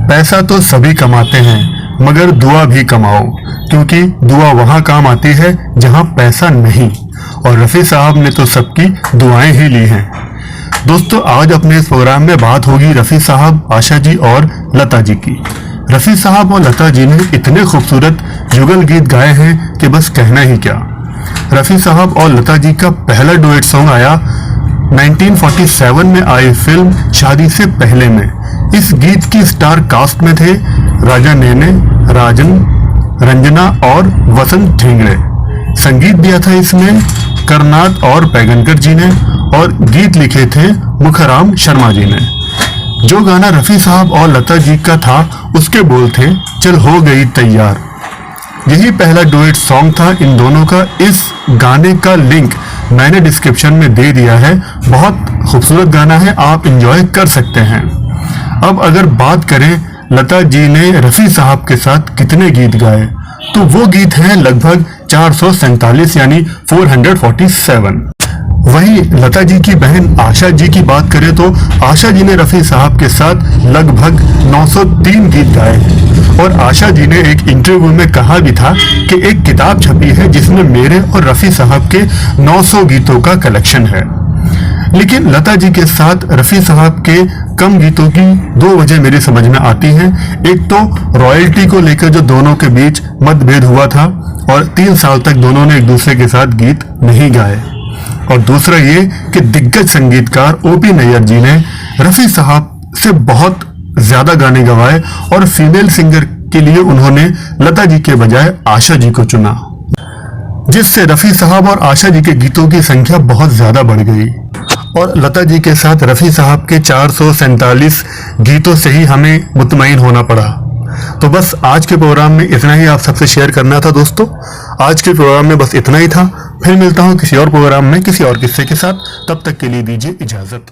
पैसा तो सभी कमाते हैं मगर दुआ भी कमाओ, क्योंकि दुआ वहां काम आती है जहां पैसा नहीं। और रफ़ी साहब ने तो सबकी दुआएं ही ली हैं। दोस्तों, आज अपने इस प्रोग्राम में बात होगी रफ़ी साहब, आशा जी और लता जी की। रफ़ी साहब और लता जी ने इतने खूबसूरत युगल गीत गाए हैं कि बस कहना ही क्या। रफ़ी साहब और लता जी का पहला डुएट सॉन्ग आया 1947 में आई फिल्म शादी से पहले में। इस गीत की स्टार कास्ट में थे राजा नेने, राजन, रंजना और वसंत ठेंगड़े। संगीत दिया था इसमें करनाथ और पैगनकर जी ने और गीत लिखे थे मुखराम शर्मा जी ने। जो गाना रफ़ी साहब और लता जी का था उसके बोल थे चल हो गई तैयार। यही पहला डुएट सॉन्ग था इन दोनों का। इस गाने का लिंक मैंने डिस्क्रिप्शन में दे दिया है। बहुत खूबसूरत गाना है, आप एंजॉय कर सकते हैं। अब अगर बात करें लता जी ने रफ़ी साहब के साथ कितने गीत गाए, तो वो गीत हैं लगभग 447 यानी 447। वहीं लता जी की बहन आशा जी की बात करें तो आशा जी ने रफ़ी साहब के साथ लगभग 903 गीत गाए हैं। और आशा जी ने एक इंटरव्यू में कहा भी था कि एक किताब छपी है जिसमें मेरे और रफ़ी साहब के 900 गीतों का कलेक्शन है। लेकिन लता जी के साथ रफ़ी साहब के कम गीतों की दो वजह मेरी समझ में आती हैं। एक तो रॉयल्टी को लेकर जो दोनों के बीच मतभेद हुआ था और 3 साल तक दोनों ने एक दूसरे के साथ गीत नहीं गाए। और दूसरा ये कि दिग्गज संगीतकार ओपी नैयर जी ने रफ़ी साहब से बहुत ज्यादा गाने गवाए और फीमेल सिंगर के लिए उन्होंने लता जी के बजाय आशा जी को चुना, जिससे रफ़ी साहब और आशा जी के गीतों की संख्या बहुत ज्यादा बढ़ गई। और लता जी के साथ रफ़ी साहब के 447 गीतों से ही हमें मुतमईन होना पड़ा। तो बस आज के प्रोग्राम में इतना ही आप सबसे शेयर करना था दोस्तों। आज के प्रोग्राम में बस इतना ही था। फिर मिलता हूँ किसी और प्रोग्राम में किसी और किस्से के साथ। तब तक के लिए दीजिए इजाजत।